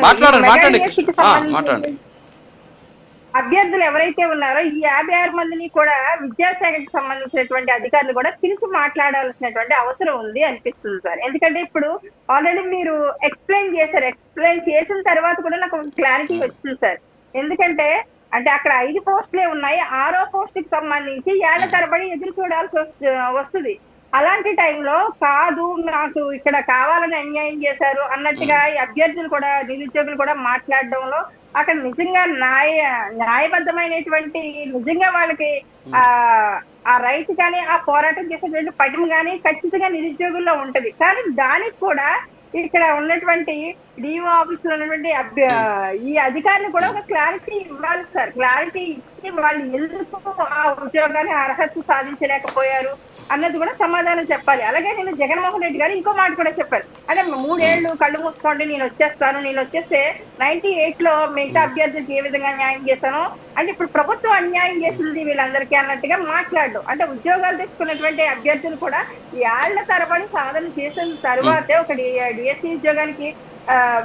మాట్లాడండి మాట్లాడండి మెగాడిఎస్సికి మాట్లాడండి. సంబంధించి అభ్యర్థులు ఎవరైతే ఉన్నారో ఈ 56 మందిని కూడా విద్యాశాఖకి సంబంధించినటువంటి అధికారులు కూడా పిలిచి మాట్లాడాల్సినటువంటి అవసరం ఉంది అనిపిస్తుంది సార్. ఎందుకంటే ఇప్పుడు ఆల్రెడీ మీరు ఎక్స్ప్లెయిన్ చేశారు. ఎక్స్ప్లెయిన్ చేసిన తర్వాత కూడా నాకు క్లారిటీ వచ్చింది సార్. ఎందుకంటే అంటే అక్కడ 5 పోస్టులే ఉన్నాయి. 6వ పోస్ట్ కి సంబంధించి ఏళ్ల తరబడి ఎదురు చూడాల్సి వస్తుంది. అలాంటి టైంలో కాదు నాకు ఇక్కడ కావాలని అన్యాయం చేశారు అన్నట్టుగా ఈ అభ్యర్థులు కూడా నిరుద్యోగులు కూడా మాట్లాడడంలో అక్కడ నిజంగా న్యాయబద్ధమైనటువంటి నిజంగా వాళ్ళకి ఆ ఆ రైట్ కానీ ఆ పోరాటం చేసేటువంటి పటిమ కానీ ఖచ్చితంగా నిరుద్యోగుల్లో ఉంటది. కానీ దానికి కూడా ఇక్కడ ఉన్నటువంటి డిఓ ఆఫీస్ లో ఉన్నటువంటి ఈ అధికారులు కూడా ఒక క్లారిటీ ఇవ్వాలి సార్. క్లారిటీ ఇచ్చి వాళ్ళు ఎందుకు ఆ ఉద్యోగాన్ని అర్హత సాధించలేకపోయారు అన్నది కూడా సమాధానం చెప్పాలి. అలాగే నేను జగన్మోహన్ రెడ్డి గారు ఇంకో మాట కూడా చెప్పారు. అంటే 3 ఏళ్లు కళ్ళు మూసుకోండి నేను వచ్చేస్తాను, నేను వచ్చేస్తే 98 లో మిగతా అభ్యర్థులకు ఏ విధంగా న్యాయం చేశాను అంటే ఇప్పుడు ప్రభుత్వం అన్యాయం చేసింది వీళ్ళందరికీ అన్నట్టుగా మాట్లాడు. అంటే ఉద్యోగాలు తెచ్చుకున్నటువంటి అభ్యర్థులు కూడా ఏళ్ల తరబడి సాధన చేసిన తర్వాతే ఒక డిఎస్సి ఉద్యోగానికి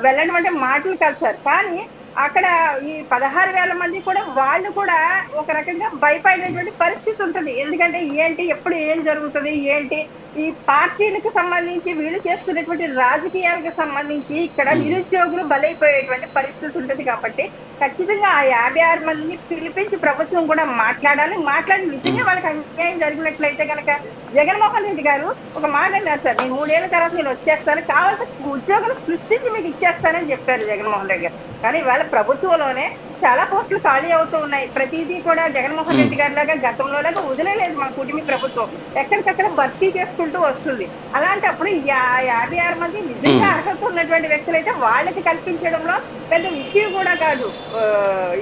వెళ్ళడం అంటే మాటలు కాదు సార్. కానీ అక్కడ ఈ 16,000 మంది కూడా వాళ్ళు కూడా ఒక రకంగా భయపడేటువంటి పరిస్థితి ఉంటుంది. ఎందుకంటే ఏంటి ఎప్పుడు ఏం జరుగుతుంది ఏంటి ఈ పార్టీలకు సంబంధించి వీళ్ళు చేస్తున్నటువంటి రాజకీయాలకు సంబంధించి ఇక్కడ నిరుద్యోగులు బలైపోయేటువంటి పరిస్థితి ఉంటుంది. కాబట్టి ఖచ్చితంగా ఆ 56 మందిని పిలిపించి ప్రభుత్వం కూడా మాట్లాడాలి. మాట్లాడి నిజంగా వాళ్ళకి అన్యాయం జరిగినట్లయితే కనుక జగన్మోహన్ రెడ్డి గారు ఒక మాట అన్నారు సార్, నేను 3 ఏళ్ల తర్వాత నేను వచ్చేస్తాను, కావాల్సిన ఉద్యోగాలు సృష్టించి మీకు ఇచ్చేస్తానని చెప్పారు జగన్మోహన్ రెడ్డి గారు. కానీ ఇవాళ ప్రభుత్వంలోనే చాలా పోస్టులు ఖాళీ అవుతూ ఉన్నాయి. ప్రతిదీ కూడా జగన్మోహన్ రెడ్డి గారి లాగా గతంలో లాగా వదిలేదు మన కూటమి ప్రభుత్వం, ఎక్కడికక్కడ భర్తీ చేసుకుంటూ వస్తుంది. అలాంటప్పుడు 56 మంది నిజంగా అర్హత ఉన్నటువంటి వ్యక్తులు అయితే వాళ్ళకి కల్పించడంలో పెద్ద విషయం కూడా కాదు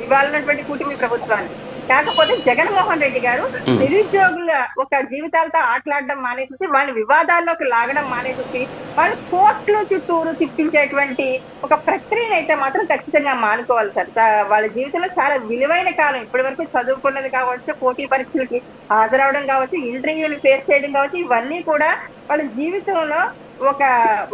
ఇవాళ ఉన్నటువంటి కూటమి ప్రభుత్వానికి. కాకపోతే జగన్మోహన్ రెడ్డి గారు నిరుద్యోగుల ఒక జీవితాలతో ఆటలాడడం మానేసి వాళ్ళని వివాదాల్లోకి లాగడం మానేసి వాళ్ళు కోర్టుల చుట్టూరు తిప్పించేటువంటి ఒక ప్రక్రియను అయితే మాత్రం ఖచ్చితంగా మానుకోవాలి సార్. వాళ్ళ జీవితంలో చాలా విలువైన కాలం ఇప్పటి వరకు చదువుకున్నది కావచ్చు, పోటీ పరీక్షలకి హాజరవడం కావచ్చు, ఇంటర్వ్యూలు ఫేస్ చేయడం కావచ్చు, ఇవన్నీ కూడా వాళ్ళ జీవితంలో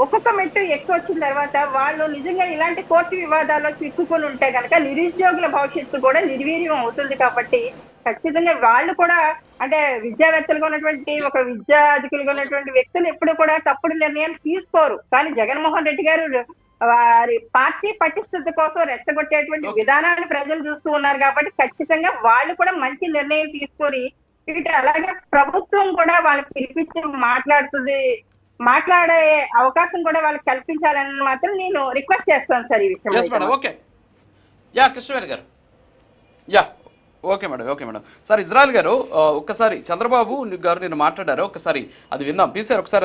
ఒక్కొక్క మెట్టు ఎక్కువ వచ్చిన తర్వాత వాళ్ళు నిజంగా ఇలాంటి కోర్టు వివాదాల్లో చిక్కుకొని ఉంటే కనుక నిరుద్యోగుల భవిష్యత్తు కూడా నిర్వీర్యం అవుతుంది. కాబట్టి ఖచ్చితంగా వాళ్ళు కూడా అంటే విద్యావేత్తలుగా ఉన్నటువంటి ఒక విద్యాధికులుగా ఉన్నటువంటి వ్యక్తులు ఎప్పుడు కూడా తప్పుడు నిర్ణయాలు తీసుకోరు. కానీ జగన్మోహన్ రెడ్డి గారు వారి పార్టీ పటిష్టత కోసం రెచ్చగొట్టేటువంటి విధానాన్ని ప్రజలు చూస్తూ ఉన్నారు. కాబట్టి ఖచ్చితంగా వాళ్ళు కూడా మంచి నిర్ణయం తీసుకొని ఇటు అలాగే ప్రభుత్వం కూడా వాళ్ళకి పిలిపించి మాట్లాడే అవకాశం కూడా వాళ్ళకి కల్పించాలని మాత్రం నేను రిక్వెస్ట్ చేస్తాను సార్ ఈ విషయంలో. ఓకే యా కృష్ణవేణి గారు yeah okay madam sir Israel గారు ఒక్కసారి చంద్రబాబు గారు నేను మాట్లాడారు, ఒకసారి అది విందాం ప్లీజ్ సార్ ఒకసారి.